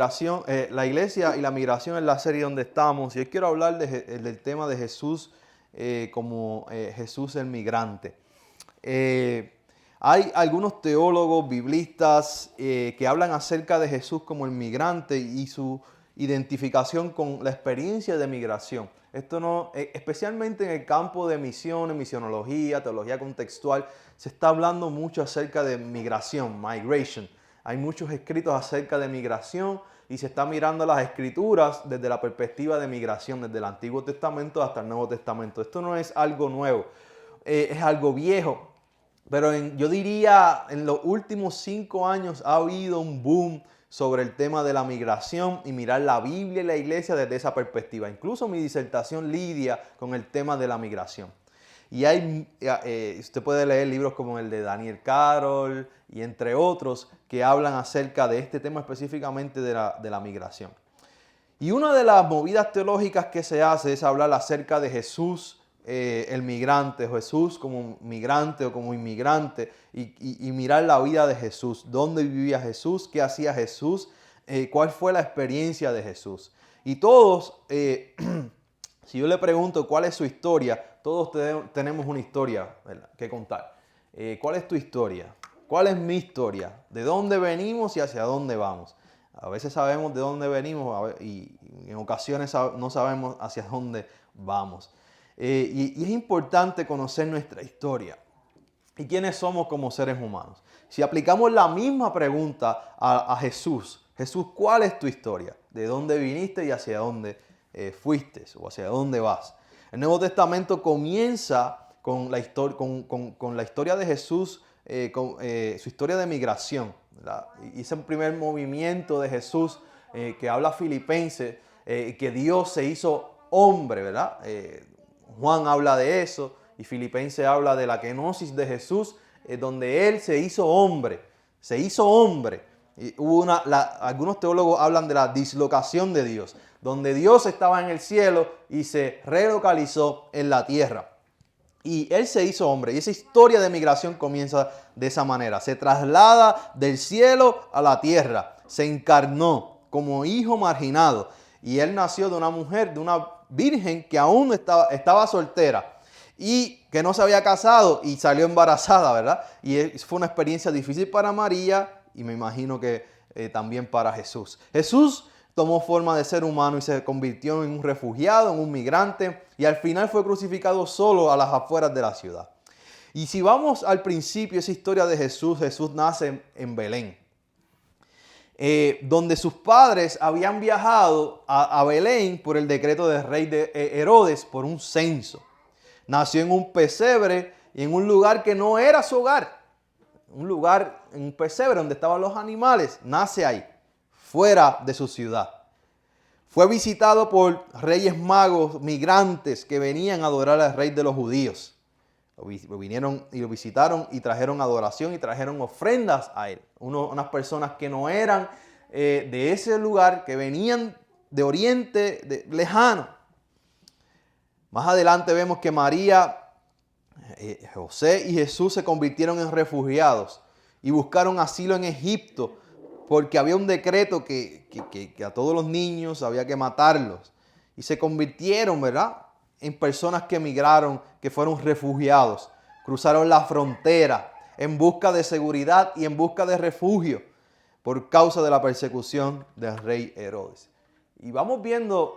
La iglesia y la migración es la serie donde estamos, y hoy quiero hablar del tema de Jesús como Jesús el migrante. Hay algunos teólogos, biblistas, que hablan acerca de Jesús como el migrante y su identificación con la experiencia de migración. Esto no, especialmente en el campo de misiones, misionología, teología contextual, se está hablando mucho acerca de migración, migration. Hay muchos escritos acerca de migración y se está mirando las escrituras desde la perspectiva de migración, desde el Antiguo Testamento hasta el Nuevo Testamento. Esto no es algo nuevo, es algo viejo. Pero yo diría en los últimos 5 años ha habido un boom sobre el tema de la migración y mirar la Biblia y la iglesia desde esa perspectiva. Incluso mi disertación lidia con el tema de la migración. Y usted puede leer libros como el de Daniel Carroll y entre otros que hablan acerca de este tema específicamente de la migración. Y una de las movidas teológicas que se hace es hablar acerca de Jesús, el migrante, Jesús como migrante o como inmigrante y mirar la vida de Jesús, dónde vivía Jesús, qué hacía Jesús, cuál fue la experiencia de Jesús. Y todos, si yo le pregunto cuál es su historia, todos tenemos una historia, ¿verdad?, que contar. ¿Cuál es tu historia? ¿Cuál es mi historia? ¿De dónde venimos y hacia dónde vamos? A veces sabemos de dónde venimos y en ocasiones no sabemos hacia dónde vamos. Y es importante conocer nuestra historia y quiénes somos como seres humanos. Si aplicamos la misma pregunta a Jesús, Jesús, ¿cuál es tu historia? ¿De dónde viniste y hacia dónde fuiste o hacia dónde vas? El Nuevo Testamento comienza con la historia de Jesús, su historia de migración, ¿verdad? Y ese primer movimiento de Jesús que habla Filipenses, que Dios se hizo hombre, ¿verdad? Juan habla de eso y Filipenses habla de la kenosis de Jesús, donde Él se hizo hombre. Se hizo hombre. Y algunos teólogos hablan de la dislocación de Dios, donde Dios estaba en el cielo y se relocalizó en la tierra. Y Él se hizo hombre. Y esa historia de migración comienza de esa manera. Se traslada del cielo a la tierra. Se encarnó como hijo marginado. Y Él nació de una mujer, de una virgen que aún estaba soltera y que no se había casado y salió embarazada, ¿verdad? Y fue una experiencia difícil para María y me imagino que también para Jesús. Jesús tomó forma de ser humano y se convirtió en un refugiado, en un migrante, y al final fue crucificado solo a las afueras de la ciudad. Y si vamos al principio, esa historia de Jesús, Jesús nace en Belén, donde sus padres habían viajado a Belén por el decreto del rey de Herodes por un censo. Nació en un pesebre y en un lugar que no era su hogar. En un pesebre donde estaban los animales, nace ahí, fuera de su ciudad. Fue visitado por reyes magos, migrantes que venían a adorar al rey de los judíos. Vinieron y lo visitaron y trajeron adoración y trajeron ofrendas a él. Unas personas que no eran de ese lugar, que venían de oriente lejano. Más adelante vemos que María, José y Jesús se convirtieron en refugiados y buscaron asilo en Egipto porque había un decreto que a todos los niños había que matarlos. Y se convirtieron, ¿verdad?, en personas que emigraron, que fueron refugiados. Cruzaron la frontera en busca de seguridad y en busca de refugio por causa de la persecución del rey Herodes. Y vamos viendo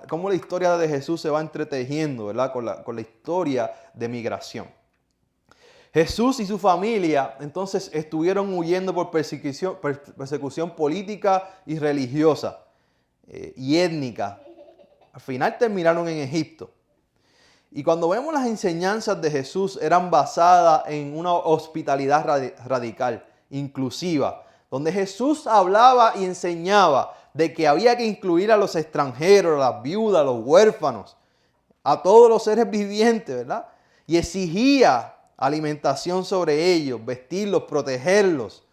cómo la historia de Jesús se va entretejiendo, ¿verdad?, con la historia de migración. Jesús y su familia entonces estuvieron huyendo por persecución política y religiosa y étnica. Al final terminaron en Egipto. Y cuando vemos las enseñanzas de Jesús eran basadas en una hospitalidad radical, inclusiva, donde Jesús hablaba y enseñaba de que había que incluir a los extranjeros, a las viudas, a los huérfanos, a todos los seres vivientes, ¿verdad? Y exigía alimentación sobre ellos, vestirlos, protegerlos.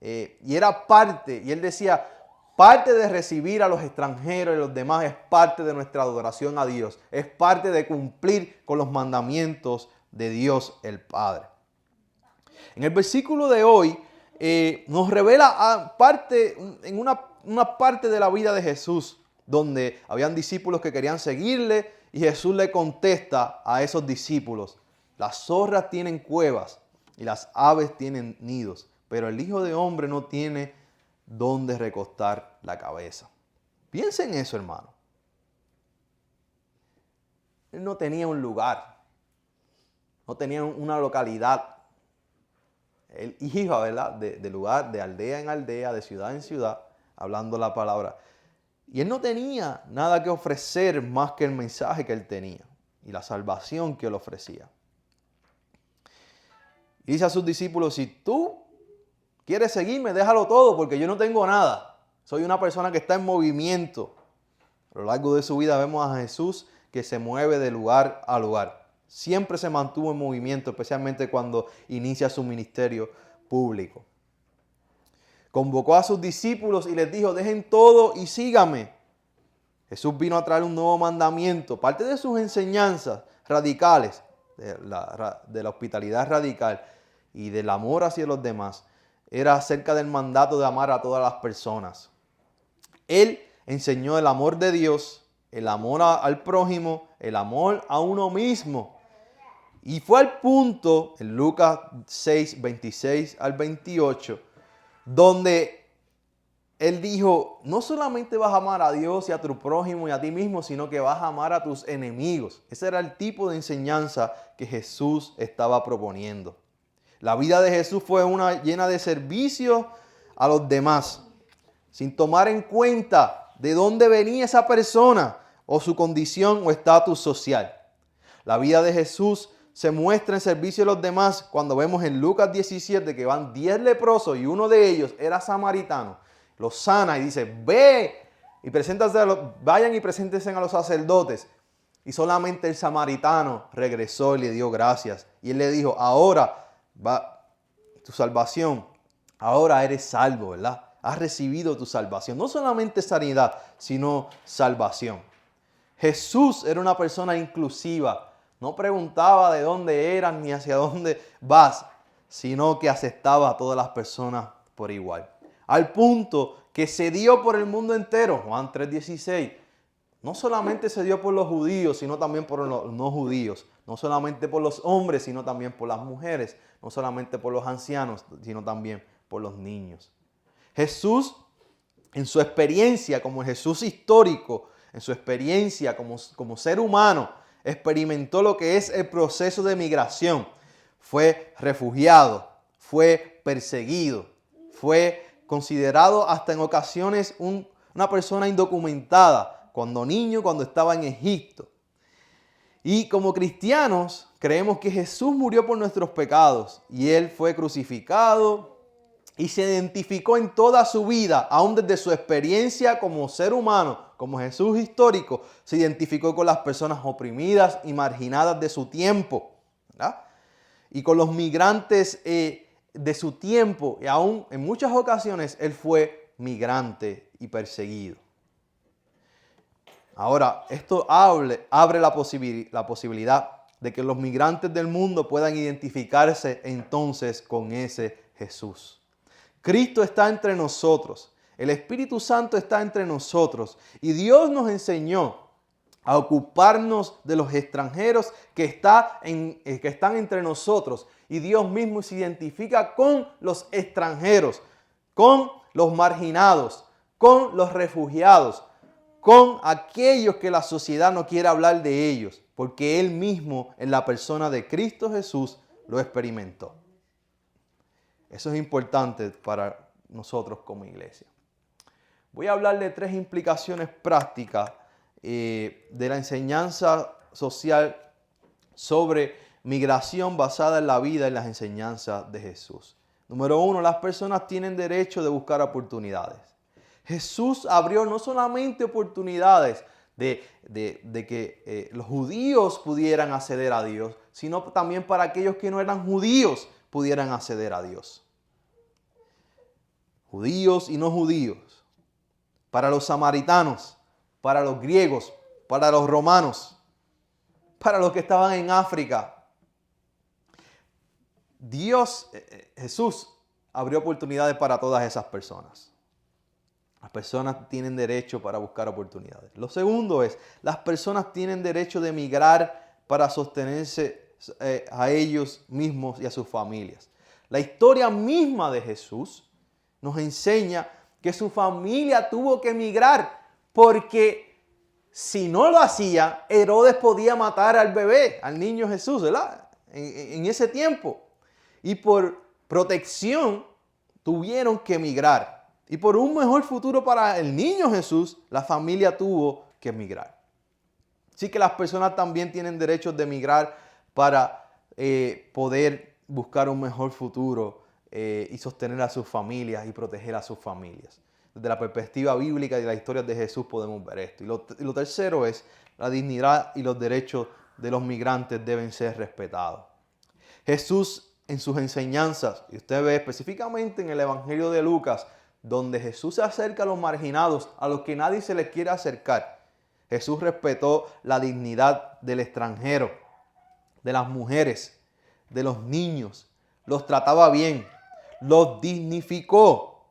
Y era parte, y él decía, parte de recibir a los extranjeros y los demás es parte de nuestra adoración a Dios. Es parte de cumplir con los mandamientos de Dios el Padre. En el versículo de hoy nos revela en una parte de la vida de Jesús, donde habían discípulos que querían seguirle y Jesús le contesta a esos discípulos: las zorras tienen cuevas y las aves tienen nidos, pero el Hijo de Hombre no tiene dónde recostar la cabeza. Piensa en eso, hermano. Él no tenía un lugar, no tenía una localidad. Él iba, ¿verdad?, de lugar, de aldea en aldea, de ciudad en ciudad, hablando la palabra. Y él no tenía nada que ofrecer más que el mensaje que él tenía y la salvación que él ofrecía. Y dice a sus discípulos: si tú quieres seguirme, déjalo todo, porque yo no tengo nada. Soy una persona que está en movimiento. A lo largo de su vida vemos a Jesús que se mueve de lugar a lugar. Siempre se mantuvo en movimiento, especialmente cuando inicia su ministerio público. Convocó a sus discípulos y les dijo: dejen todo y síganme. Jesús vino a traer un nuevo mandamiento. Parte de sus enseñanzas radicales, de la hospitalidad radical y del amor hacia los demás, era acerca del mandato de amar a todas las personas. Él enseñó el amor de Dios, el amor al prójimo, el amor a uno mismo. Y fue al punto, en Lucas 6, 26 al 28, donde él dijo: no solamente vas a amar a Dios y a tu prójimo y a ti mismo, sino que vas a amar a tus enemigos. Ese era el tipo de enseñanza que Jesús estaba proponiendo. La vida de Jesús fue una llena de servicio a los demás, sin tomar en cuenta de dónde venía esa persona o su condición o estatus social. La vida de Jesús se muestra en servicio a los demás cuando vemos en Lucas 17 que van 10 leprosos y uno de ellos era samaritano. Los sana y dice: vayan y preséntense a los sacerdotes. Y solamente el samaritano regresó y le dio gracias. Y él le dijo: ahora va tu salvación, ahora eres salvo, ¿verdad? Has recibido tu salvación. No solamente sanidad, sino salvación. Jesús era una persona inclusiva. No preguntaba de dónde eran ni hacia dónde vas, sino que aceptaba a todas las personas por igual. Al punto que se dio por el mundo entero. Juan 3:16. No solamente se dio por los judíos, sino también por los no judíos. No solamente por los hombres, sino también por las mujeres. No solamente por los ancianos, sino también por los niños. Jesús, en su experiencia como Jesús histórico, en su experiencia como ser humano, experimentó lo que es el proceso de migración. Fue refugiado, fue perseguido, fue considerado hasta en ocasiones una persona indocumentada, cuando niño, cuando estaba en Egipto. Y como cristianos creemos que Jesús murió por nuestros pecados y Él fue crucificado y se identificó en toda su vida, aún desde su experiencia como ser humano, como Jesús histórico, se identificó con las personas oprimidas y marginadas de su tiempo, ¿verdad? Y con los migrantes de su tiempo, y aún en muchas ocasiones Él fue migrante y perseguido. Ahora, esto abre la posibilidad de que los migrantes del mundo puedan identificarse entonces con ese Jesús. Cristo está entre nosotros, el Espíritu Santo está entre nosotros y Dios nos enseñó a ocuparnos de los extranjeros que están entre nosotros. Y Dios mismo se identifica con los extranjeros, con los marginados, con los refugiados, con aquellos que la sociedad no quiere hablar de ellos, porque Él mismo en la persona de Cristo Jesús lo experimentó. Eso es importante para nosotros como iglesia. Voy a hablar de 3 implicaciones prácticas de la enseñanza social sobre migración basada en la vida y las enseñanzas de Jesús. Número 1, las personas tienen derecho de buscar oportunidades. Jesús abrió no solamente oportunidades de que los judíos pudieran acceder a Dios, sino también para aquellos que no eran judíos pudieran acceder a Dios. Judíos y no judíos. Para los samaritanos, para los griegos, para los romanos, para los que estaban en África. Jesús abrió oportunidades para todas esas personas. Las personas tienen derecho para buscar oportunidades. Lo segundo es, las personas tienen derecho de emigrar para sostenerse a ellos mismos y a sus familias. La historia misma de Jesús nos enseña que su familia tuvo que emigrar porque si no lo hacía, Herodes podía matar al bebé, al niño Jesús, ¿verdad? En ese tiempo. Y por protección tuvieron que emigrar. Y por un mejor futuro para el niño Jesús, la familia tuvo que emigrar. Así que las personas también tienen derechos de emigrar para poder buscar un mejor futuro y sostener a sus familias y proteger a sus familias. Desde la perspectiva bíblica y de la historia de Jesús podemos ver esto. Y lo tercero es, la dignidad y los derechos de los migrantes deben ser respetados. Jesús en sus enseñanzas, y usted ve específicamente en el Evangelio de Lucas, donde Jesús se acerca a los marginados, a los que nadie se les quiere acercar. Jesús respetó la dignidad del extranjero, de las mujeres, de los niños. Los trataba bien, los dignificó.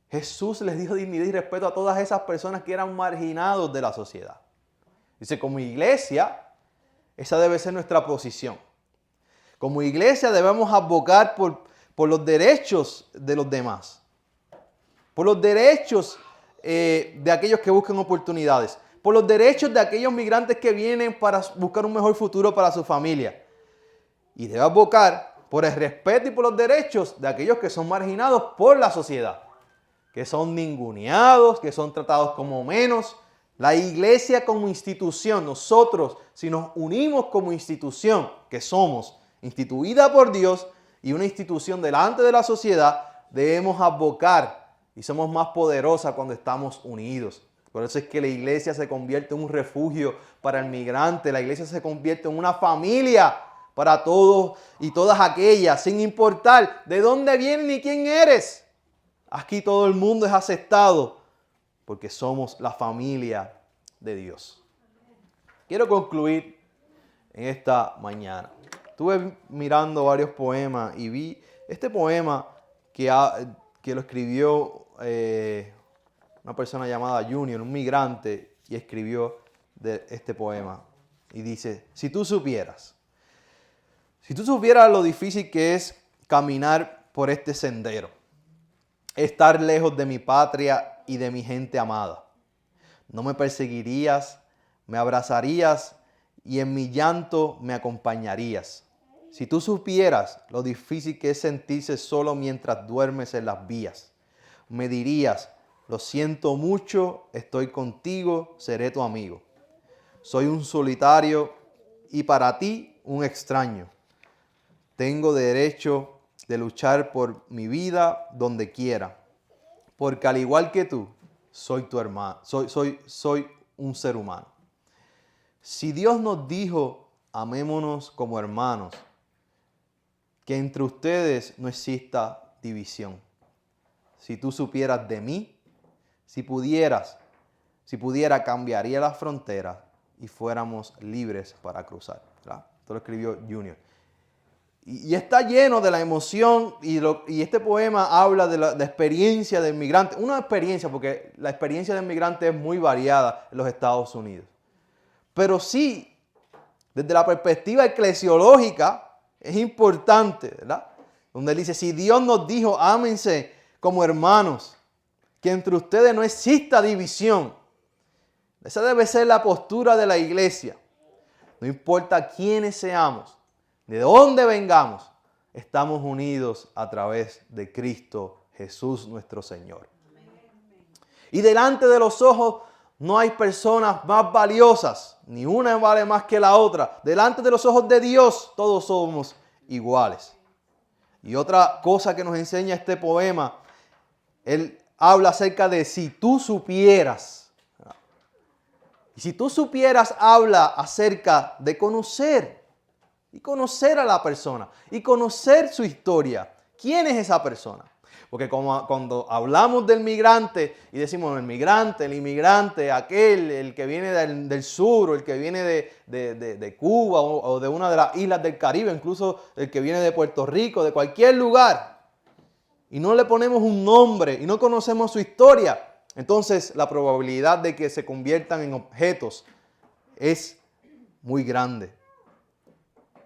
Jesús les dio dignidad y respeto a todas esas personas que eran marginados de la sociedad. Dice, como iglesia, esa debe ser nuestra posición. Como iglesia debemos abogar por los derechos de los demás, por los derechos de aquellos que buscan oportunidades, por los derechos de aquellos migrantes que vienen para buscar un mejor futuro para su familia. Y debe abogar por el respeto y por los derechos de aquellos que son marginados por la sociedad, que son ninguneados, que son tratados como menos. La iglesia como institución, nosotros, si nos unimos como institución, que somos instituida por Dios y una institución delante de la sociedad, debemos abocar y somos más poderosas cuando estamos unidos. Por eso es que la iglesia se convierte en un refugio para el migrante, la iglesia se convierte en una familia para todos y todas aquellas, sin importar de dónde vienes ni quién eres. Aquí todo el mundo es aceptado porque somos la familia de Dios. Quiero concluir en esta mañana. Estuve mirando varios poemas y vi este poema que lo escribió una persona llamada Junior, un migrante, y escribió este poema. Y dice, si tú supieras lo difícil que es caminar por este sendero, estar lejos de mi patria y de mi gente amada, no me perseguirías, me abrazarías y en mi llanto me acompañarías. Si tú supieras lo difícil que es sentirse solo mientras duermes en las vías, me dirías, lo siento mucho, estoy contigo, seré tu amigo. Soy un solitario y para ti un extraño. Tengo derecho de luchar por mi vida donde quiera, porque al igual que tú, soy tu hermano, soy un ser humano. Si Dios nos dijo, amémonos como hermanos, que entre ustedes no exista división. Si tú supieras de mí, si pudiera, cambiaría las fronteras y fuéramos libres para cruzar. ¿Verdad? Esto lo escribió Junior. Y está lleno de la emoción y este poema habla de la experiencia del migrante. Una experiencia, porque la experiencia del migrante es muy variada en los Estados Unidos. Pero sí, desde la perspectiva eclesiológica, es importante, ¿verdad? Donde él dice, si Dios nos dijo, ámense como hermanos, que entre ustedes no exista división. Esa debe ser la postura de la iglesia. No importa quiénes seamos, de dónde vengamos, estamos unidos a través de Cristo Jesús nuestro Señor. Y delante de los ojos no hay personas más valiosas, ni una vale más que la otra. Delante de los ojos de Dios todos somos iguales. Y otra cosa que nos enseña este poema, él habla acerca de si tú supieras. Y si tú supieras, habla acerca de conocer. Y conocer a la persona. Y conocer su historia. ¿Quién es esa persona? Porque como cuando hablamos del migrante y decimos el inmigrante, aquel, el que viene del sur, o el que viene de Cuba o de una de las islas del Caribe, incluso el que viene de Puerto Rico, de cualquier lugar, y no le ponemos un nombre y no conocemos su historia, entonces la probabilidad de que se conviertan en objetos es muy grande.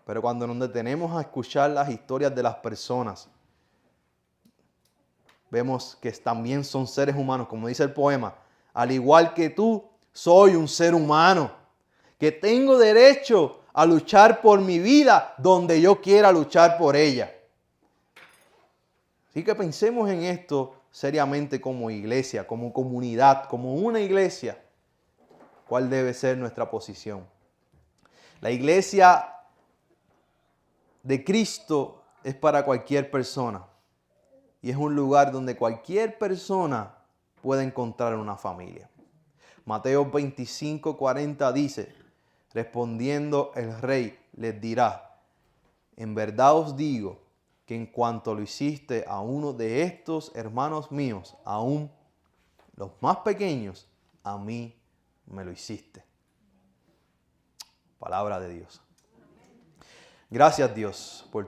Pero cuando nos detenemos a escuchar las historias de las personas, vemos que también son seres humanos, como dice el poema. Al igual que tú, soy un ser humano, que tengo derecho a luchar por mi vida donde yo quiera luchar por ella. Así que pensemos en esto seriamente como iglesia, como comunidad, como una iglesia. ¿Cuál debe ser nuestra posición? La iglesia de Cristo es para cualquier persona. Y es un lugar donde cualquier persona puede encontrar una familia. Mateo 25:40 dice, respondiendo el rey les dirá, en verdad os digo que en cuanto lo hiciste a uno de estos hermanos míos, aún los más pequeños, a mí me lo hiciste. Palabra de Dios. Gracias, Dios, por